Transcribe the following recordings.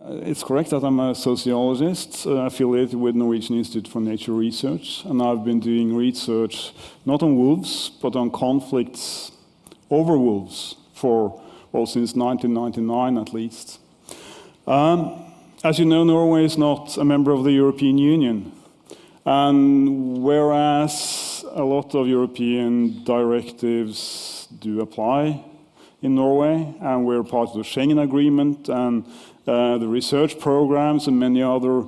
It's correct that I'm a sociologist affiliated with Norwegian Institute for Nature Research, and I've been doing research not on wolves, but on conflicts over wolves for, well, since 1999 at least. As you know, Norway is not a member of the European Union, and whereas a lot of European directives do apply in Norway, and we're part of the Schengen Agreement and the research programs and many other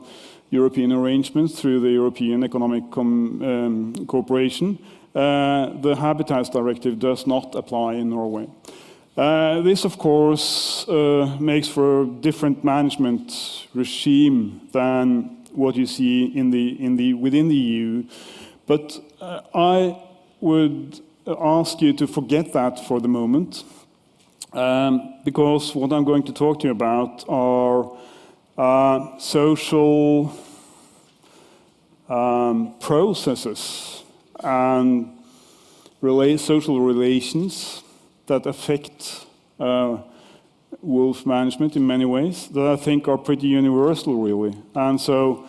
European arrangements through the European Economic Cooperation, the Habitats Directive does not apply in Norway. This, of course, makes for a different management regime than what you see within the EU. But I would ask you to forget that for the moment, because what I'm going to talk to you about are social processes and social relations that affect wolf management in many ways that I think are pretty universal, really. And so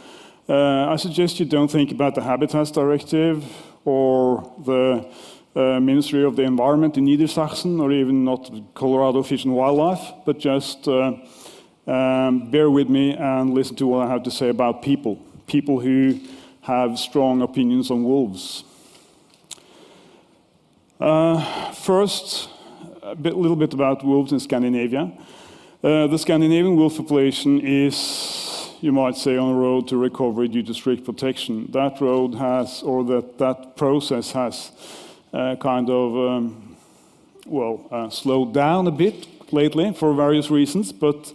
I suggest you don't think about the Habitats Directive or the Ministry of the Environment in Niedersachsen, or even not Colorado Fish and Wildlife, but just bear with me and listen to what I have to say about people who have strong opinions on wolves. First, a little bit about wolves in Scandinavia. The Scandinavian wolf population is, you might say, on a road to recovery due to strict protection. That road has, or that process has kind of, slowed down a bit lately for various reasons, but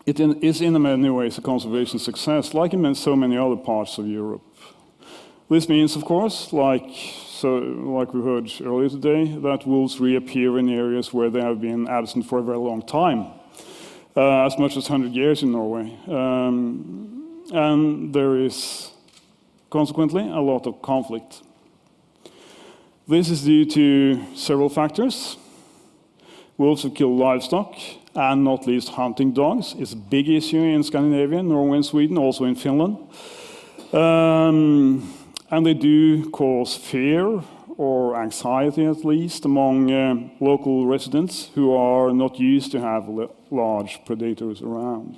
it is in many ways a conservation success, like in so many other parts of Europe. This means, of course, like we heard earlier today, that wolves reappear in areas where they have been absent for a very long time, as much as 100 years in Norway. And there is, consequently, a lot of conflict. This is due to several factors. Wolves have killed livestock, and not least hunting dogs. It's a big issue in Scandinavia, Norway and Sweden, also in Finland. And they do cause fear, or anxiety at least, among local residents who are not used to have large predators around.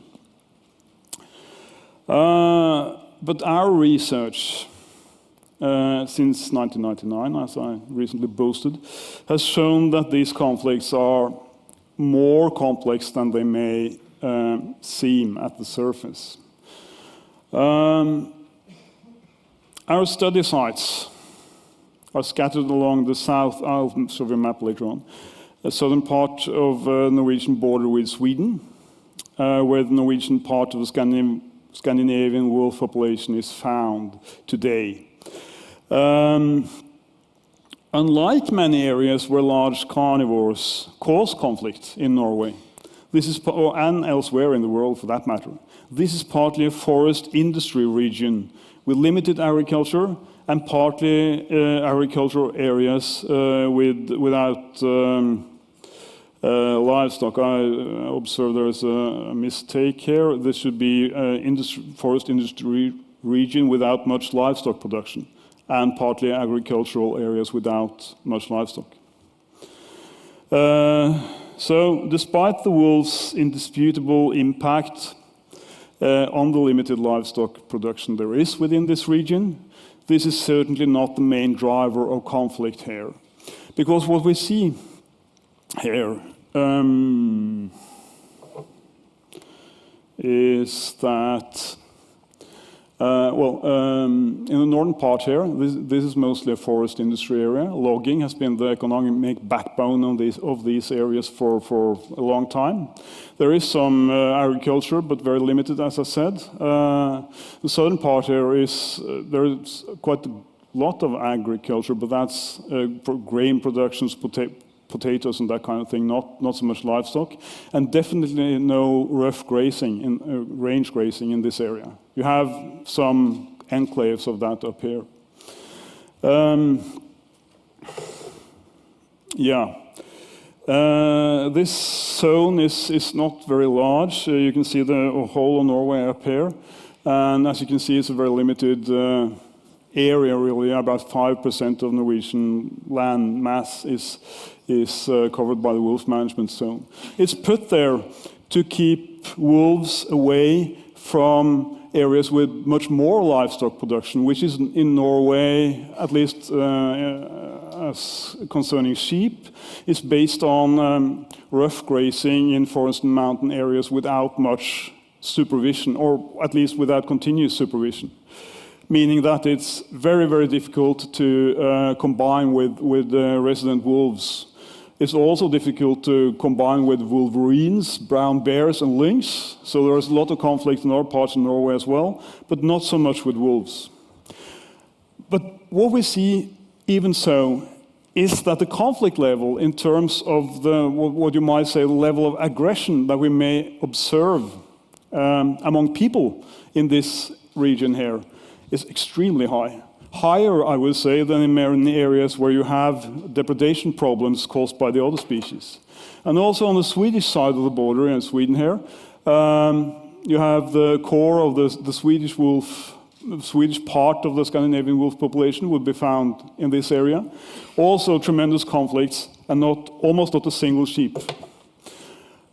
But our research, since 1999, as I recently boasted, has shown that these conflicts are more complex than they may seem at the surface. Our study sites are scattered along the south, I'll show you a map later on, the southern part of the Norwegian border with Sweden, where the Norwegian part of the Scandinavian wolf population is found today. Unlike many areas where large carnivores cause conflict in Norway, and elsewhere in the world for that matter, this is partly a forest industry region with limited agriculture and partly agricultural areas without livestock. I observe there is a mistake here. This should be forest industry region without much livestock production, and partly agricultural areas without much livestock. So despite the wolves' indisputable impact on the limited livestock production there is within this region, this is certainly not the main driver of conflict here. Because what we see here is that in the northern part here, this is mostly a forest industry area. Logging has been the economic backbone of these areas for a long time. There is some agriculture, but very limited, as I said. The southern part here there is quite a lot of agriculture, but that's grain productions, potatoes and that kind of thing, not so much livestock, and definitely no rough grazing, range grazing in this area. You have some enclaves of that up here. This zone is not very large. You can see the whole of Norway up here. And as you can see, it's a very limited area, really. About 5% of Norwegian land mass is covered by the wolf management zone. It's put there to keep wolves away from areas with much more livestock production, which is in Norway, at least as concerning sheep, is based on rough grazing in forest and mountain areas without much supervision, or at least without continuous supervision, meaning that it's very, very difficult to combine with resident wolves. It's also difficult to combine with wolverines, brown bears, and lynx. So there's a lot of conflict in other parts of Norway as well, but not so much with wolves. But what we see, even so, is that the conflict level in terms of the, what you might say, the level of aggression that we may observe among people in this region here is extremely high. Higher, I would say, than in many areas where you have depredation problems caused by the other species. And also on the Swedish side of the border in Sweden here, you have the core of the Swedish wolf, the Swedish part of the Scandinavian wolf population would be found in this area. Also tremendous conflicts and almost not a single sheep.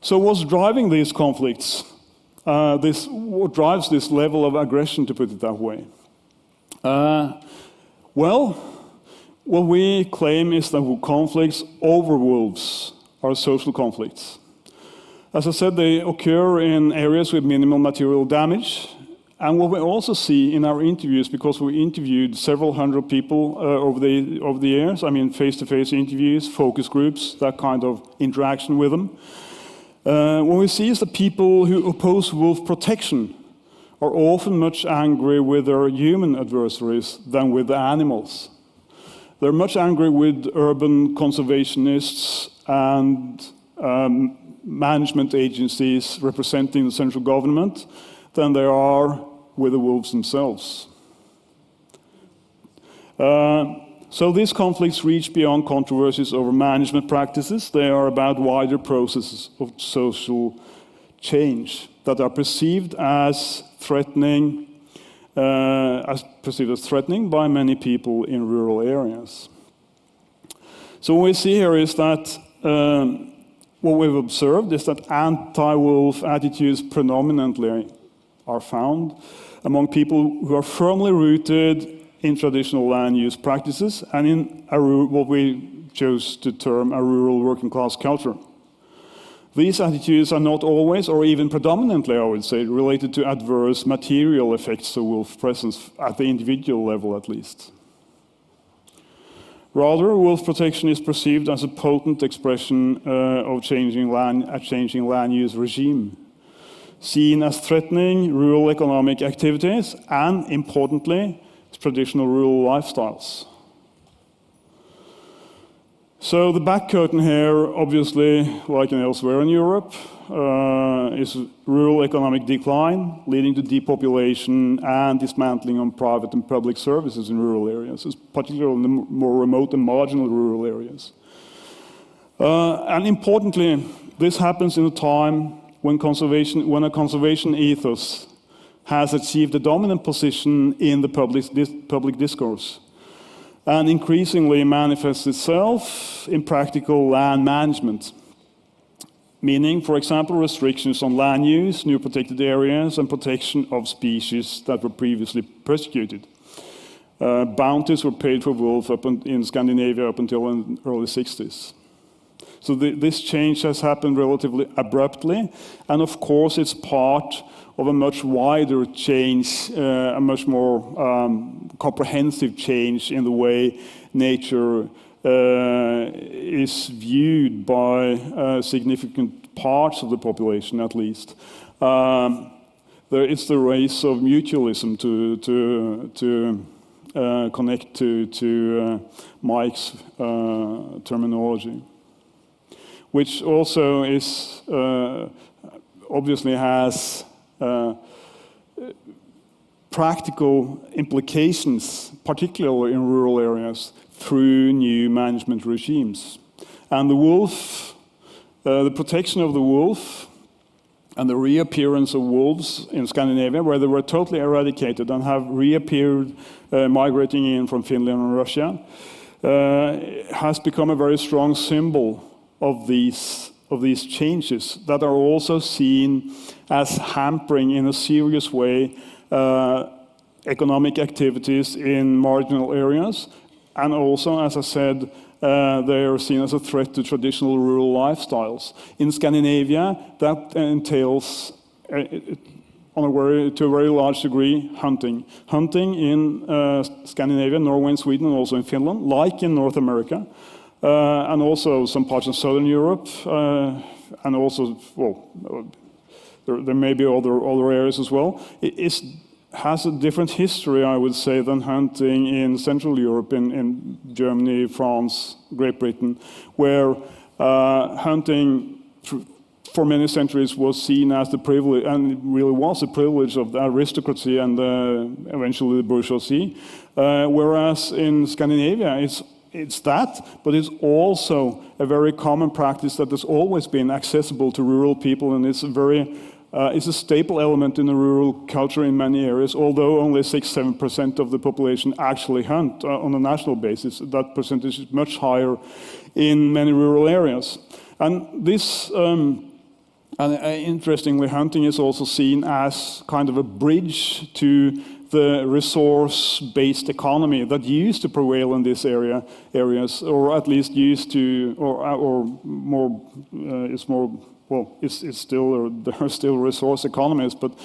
So what's driving these conflicts? What drives this level of aggression, to put it that way? Well, what we claim is that conflicts over wolves are social conflicts. As I said, they occur in areas with minimal material damage. And what we also see in our interviews, because we interviewed several hundred people over the years, I mean face-to-face interviews, focus groups, that kind of interaction with them, what we see is that people who oppose wolf protection are often much angry with their human adversaries than with the animals. They're much angry with urban conservationists and management agencies representing the central government than they are with the wolves themselves. So these conflicts reach beyond controversies over management practices. They are about wider processes of social change that are perceived as threatening by many people in rural areas. So what we see here is that what we've observed is that anti-wolf attitudes predominantly are found among people who are firmly rooted in traditional land use practices and in what we chose to term a rural working class culture. These attitudes are not always, or even predominantly, I would say, related to adverse material effects of wolf presence, at the individual level at least. Rather, wolf protection is perceived as a potent expression of a changing land use regime, seen as threatening rural economic activities and, importantly, traditional rural lifestyles. So the back curtain here, obviously, like elsewhere in Europe, is rural economic decline, leading to depopulation and dismantling of private and public services in rural areas, particularly in the more remote and marginal rural areas. And importantly, this happens in a time when a conservation ethos has achieved a dominant position in the public discourse, and increasingly manifests itself in practical land management, meaning, for example, restrictions on land use, new protected areas, and protection of species that were previously persecuted. Bounties were paid for wolf in Scandinavia up until the early 60s. So this change has happened relatively abruptly, and of course it's part of a much wider change, a much more comprehensive change in the way nature is viewed by significant parts of the population, at least. It's the race of mutualism, to connect to Mike's terminology, which also is obviously has practical implications, particularly in rural areas, through new management regimes. And the wolf the protection of the wolf and the reappearance of wolves in Scandinavia, where they were totally eradicated and have reappeared, migrating in from Finland and Russia, has become a very strong symbol of these changes that are also seen as hampering in a serious way economic activities in marginal areas, and also, as I said, they are seen as a threat to traditional rural lifestyles. In Scandinavia, that entails, to a very large degree, hunting. Hunting in Scandinavia, Norway and Sweden, and also in Finland, like in North America, and also some parts of Southern Europe, and also, well, there may be other areas as well. It has a different history, I would say, than hunting in Central Europe, in Germany, France, Great Britain, where hunting for many centuries was seen as the privilege, and it really was the privilege of the aristocracy and eventually the bourgeoisie, whereas in Scandinavia it's that, but it's also a very common practice that has always been accessible to rural people, and it's a staple element in the rural culture in many areas, although only 6-7% of the population actually hunt on a national basis. That percentage is much higher in many rural areas. And this, interestingly, hunting is also seen as kind of a bridge to the resource-based economy that used to prevail in these areas, or at least used to, or more, it's more. Well, it's still, there are still resource economies, but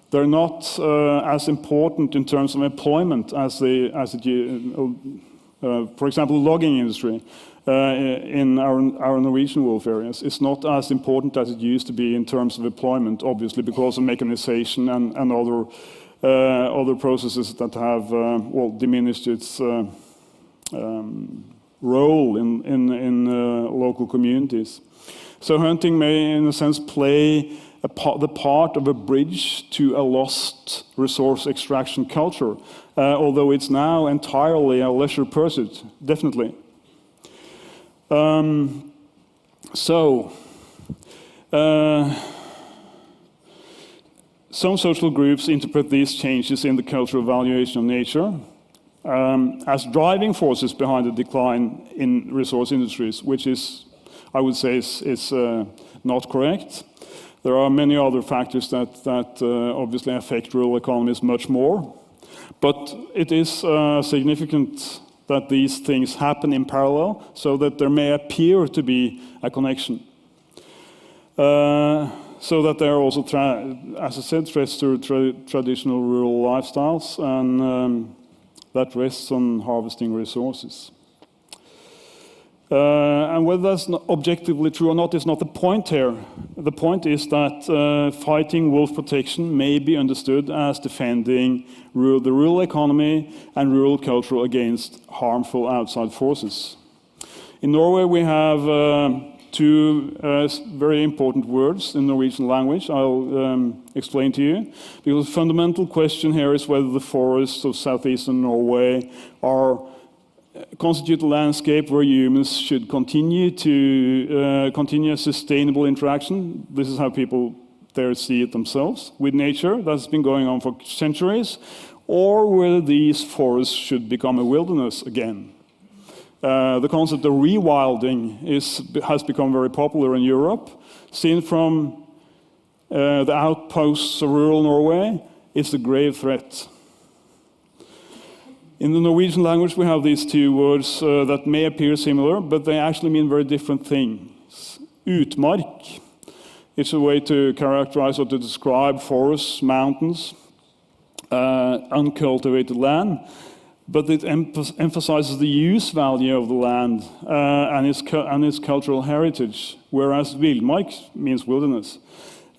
they're not as important in terms of employment as for example, the logging industry in our Norwegian wolf areas. It's not as important as it used to be in terms of employment, obviously, because of mechanization and other processes that have diminished its role in local communities. So hunting may, in a sense, play the part of a bridge to a lost resource extraction culture, although it's now entirely a leisure pursuit, definitely. Some social groups interpret these changes in the cultural valuation of nature as driving forces behind the decline in resource industries, which is, I would say, is not correct. There are many other factors that obviously affect rural economies much more. But it is significant that these things happen in parallel, so that there may appear to be a connection. So that there are also, as I said, threats to traditional rural lifestyles, and that rests on harvesting resources. And whether that's objectively true or not is not the point here. The point is that fighting wolf protection may be understood as defending the rural economy and rural culture against harmful outside forces. In Norway, we have two very important words in Norwegian language. I'll explain to you. Because the fundamental question here is whether the forests of southeastern Norway constitute a landscape where humans should continue a sustainable interaction. This is how people there see it themselves with nature. That's been going on for centuries. Or whether these forests should become a wilderness again. The concept of rewilding has become very popular in Europe. Seen from the outposts of rural Norway, it's a grave threat. In the Norwegian language, we have these two words that may appear similar, but they actually mean very different things. Utmark, it's a way to characterize or to describe forests, mountains, uncultivated land, but it emphasizes the use value of the land and its cultural heritage, whereas vildmark means wilderness.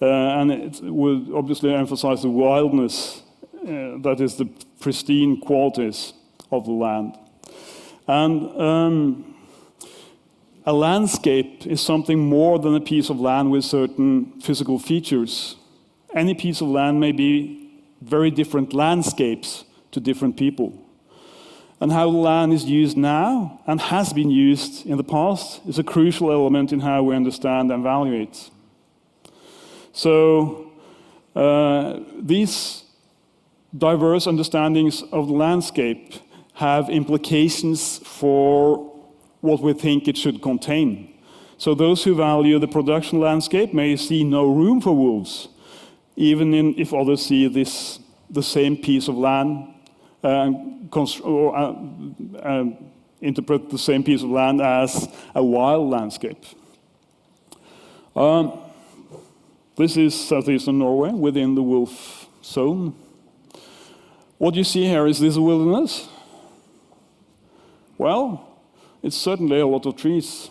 And it would obviously emphasize the wildness, that is the pristine qualities of the land. And a landscape is something more than a piece of land with certain physical features. Any piece of land may be very different landscapes to different people. and how the land is used now and has been used in the past is a crucial element in how we understand and value it. So these diverse understandings of the landscape have implications for what we think it should contain. So those who value the production landscape may see no room for wolves, even if others see this the same piece of land interpret the same piece of land as a wild landscape. This is southeastern Norway within the wolf zone. What you see here, is this a wilderness? Well, it's certainly a lot of trees.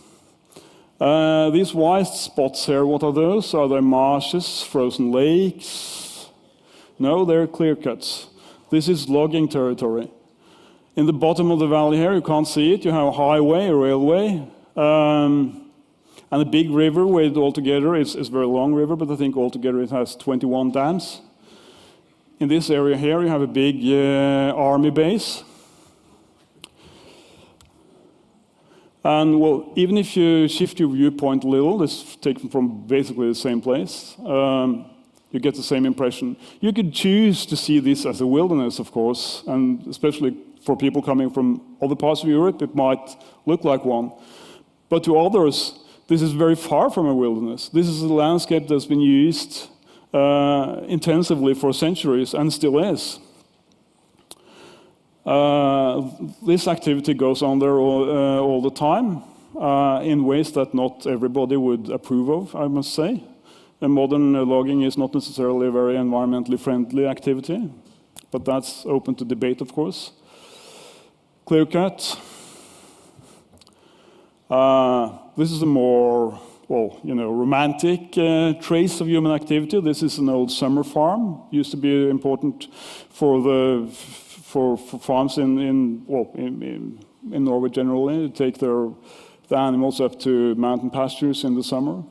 These white spots here, what are those? Are they marshes, frozen lakes? No, they're clear cuts. This is logging territory. In the bottom of the valley here, you can't see it, you have a highway, a railway, and a big river with altogether, it's a very long river, but I think altogether it has 21 dams. In this area here, you have a big army base. And well, even if you shift your viewpoint a little, it's taken from basically the same place, you get the same impression. You could choose to see this as a wilderness, of course, and especially for people coming from other parts of Europe, it might look like one. But to others, this is very far from a wilderness. This is a landscape that's been used intensively for centuries and still is. This activity goes on there all the time in ways that not everybody would approve of, I must say. And modern logging is not necessarily a very environmentally friendly activity, but that's open to debate, of course. Clear cut. This is a more, well, romantic trace of human activity. This is an old summer farm. Used to be important for farms in Norway generally, to take the animals up to mountain pastures in the summer,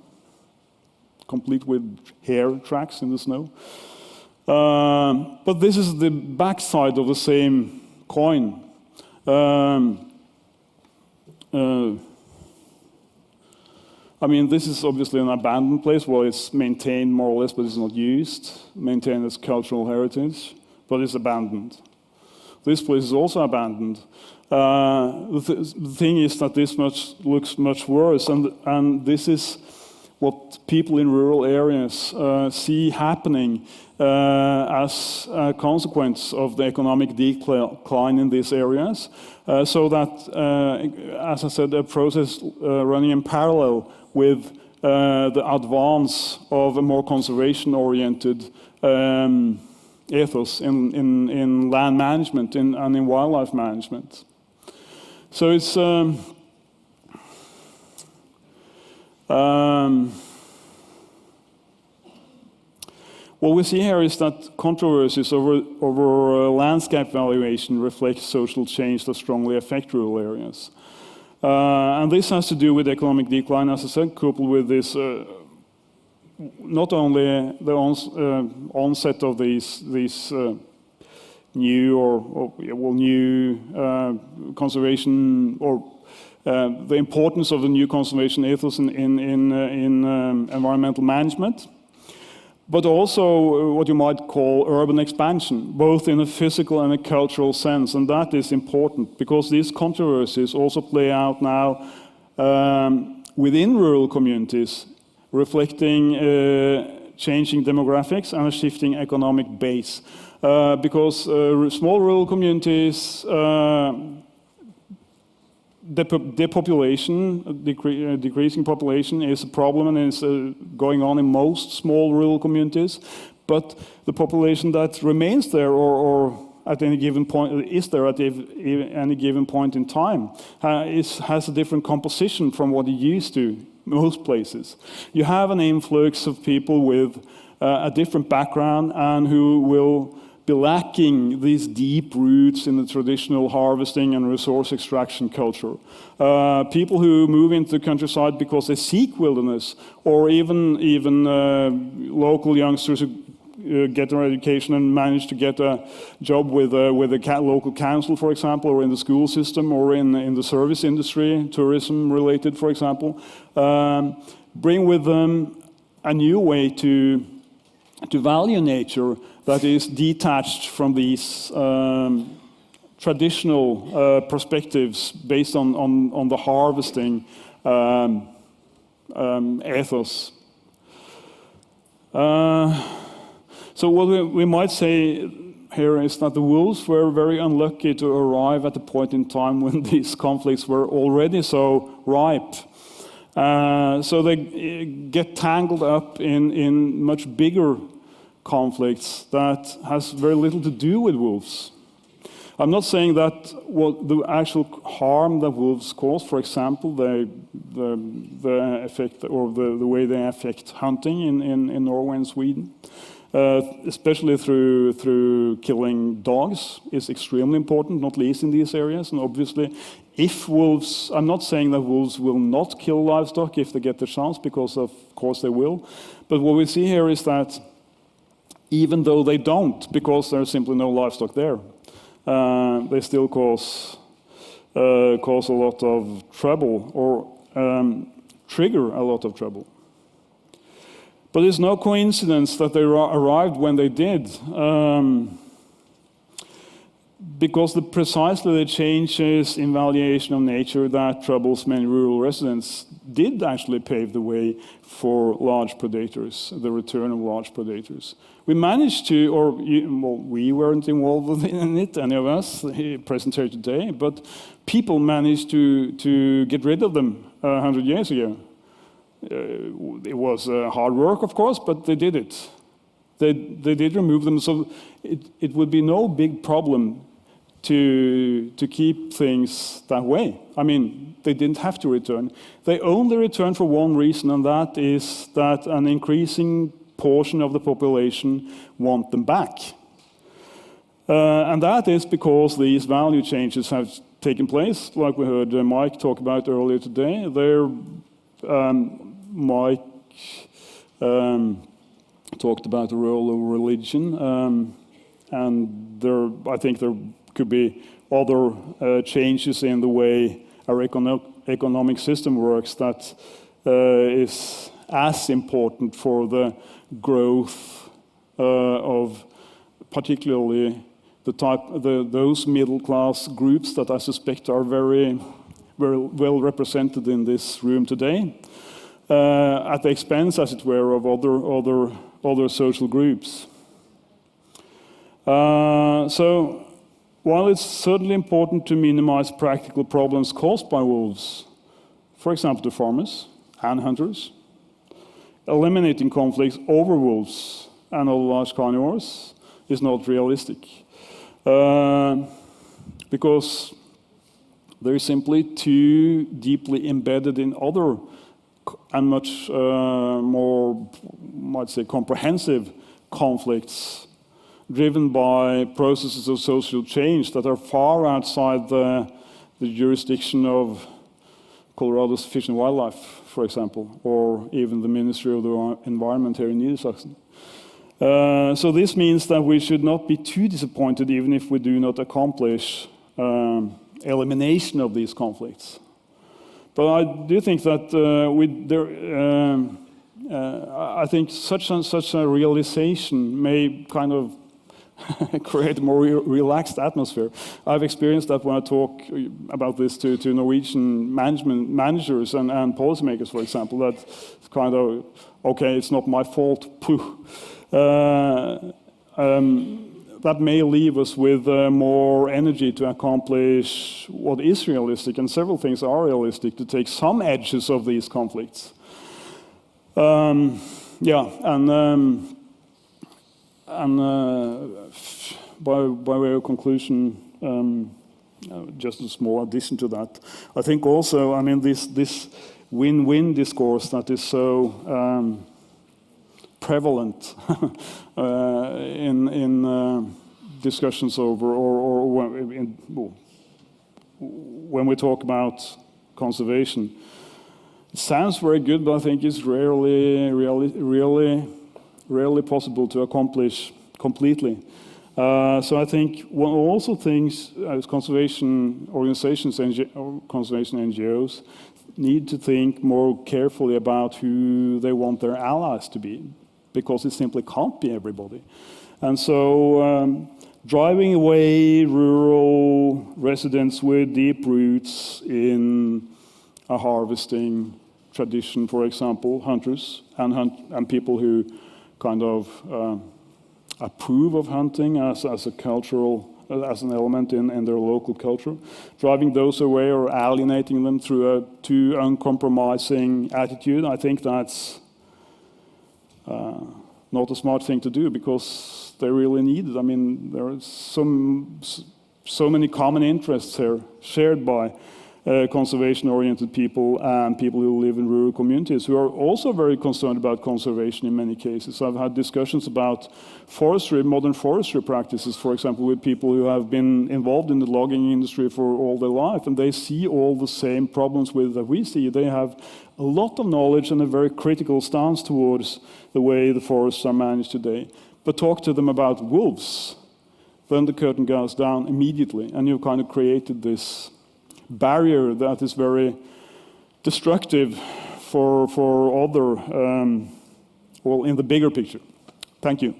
complete with hare tracks in the snow. But this is the backside of the same coin. I mean, this is obviously an abandoned place. Well, it's maintained more or less, but it's not used. Maintained as cultural heritage, but it's abandoned. This place is also abandoned. The thing is that this looks much worse, and this is what people in rural areas see happening as a consequence of the economic decline in these areas. So that, as I said, a process running in parallel with the advance of a more conservation-oriented ethos in land management and in wildlife management. So it's what we see here is that controversies over landscape valuation reflect social change that strongly affect rural areas. And this has to do with economic decline, as I said, coupled with this not only the onset of these new conservation, or the importance of the new conservation ethos in environmental management, but also what you might call urban expansion, both in a physical and a cultural sense. And that is important because these controversies also play out now within rural communities, reflecting changing demographics and a shifting economic base. Because small rural communities, depopulation, decreasing population is a problem, and is going on in most small rural communities. But the population that remains there, or at any given point, is there at any given point in time, has a different composition from what it used to most places. You have an influx of people with a different background and who will be lacking these deep roots in the traditional harvesting and resource extraction culture. People who move into the countryside because they seek wilderness, or even local youngsters who get their education and manage to get a job with a local council, for example, or in the school system, or in the service industry, tourism related, for example, bring with them a new way to value nature that is detached from these traditional perspectives based on the harvesting ethos. So what we might say here is that the wolves were very unlucky to arrive at a point in time when these conflicts were already so ripe. So they get tangled up in much bigger conflicts that has very little to do with wolves. I'm not saying that what the actual harm that wolves cause, for example, the effect or the way they affect hunting in Norway and Sweden, especially through killing dogs, is extremely important, not least in these areas. And obviously, if wolves, I'm not saying that wolves will not kill livestock if they get the chance, because of course they will. But what we see here is that even though they don't, because there's simply no livestock there, they still cause a lot of trouble, or trigger a lot of trouble. But it's no coincidence that they arrived when they did, because precisely the changes in valuation of nature that troubles many rural residents did actually pave the way for large predators, the return of large predators. We managed to, we weren't involved in it, any of us present here today, but people managed to get rid of them 100 years ago. It was hard work, of course, but they did it. They did remove them, so it would be no big problem to keep things that way. I mean, they didn't have to return. They only returned for one reason, and that is that an increasing portion of the population want them back. And that is because these value changes have taken place, like we heard Mike talk about earlier today. Mike talked about the role of religion, and I think there could be other changes in the way our economic system works that is as important for the growth of particularly those middle-class groups that I suspect are very, very well represented in this room today, at the expense, as it were, of other social groups. So, while it's certainly important to minimize practical problems caused by wolves, for example, to farmers and hunters, eliminating conflicts over wolves and other large carnivores is not realistic, because they're simply too deeply embedded in other and much more, might say, comprehensive conflicts driven by processes of social change that are far outside the jurisdiction of Colorado's Fish and Wildlife, for example, or even the Ministry of the Environment here in Niedersachsen. So this means that we should not be too disappointed even if we do not accomplish elimination of these conflicts. But I do think that I think such a realization may kind of create a more relaxed atmosphere. I've experienced that when I talk about this to Norwegian managers and policymakers, for example, that it's kind of, okay, it's not my fault, pooh. That may leave us with more energy to accomplish what is realistic, and several things are realistic, to take some edges of these conflicts. By way of conclusion, just a small addition to that, I think also, I mean, this win-win discourse that is so prevalent in discussions over, or when we talk about conservation, it sounds very good, but I think it's really rarely possible to accomplish completely. So I think one also things as conservation organizations and conservation NGOs need to think more carefully about who they want their allies to be, because it simply can't be everybody. And so driving away rural residents with deep roots in a harvesting tradition, for example, hunters and people who kind of approve of hunting as a cultural, as an element in their local culture, driving those away or alienating them through a too uncompromising attitude, I think that's not a smart thing to do, because they really need it. I mean, there are so many common interests here shared by conservation-oriented people and people who live in rural communities who are also very concerned about conservation in many cases. I've had discussions about forestry, modern forestry practices, for example, with people who have been involved in the logging industry for all their life, and they see all the same problems with that we see. They have a lot of knowledge and a very critical stance towards the way the forests are managed today. But talk to them about wolves, then the curtain goes down immediately, and you've kind of created this barrier that is very destructive for other, well, in the bigger picture. Thank you.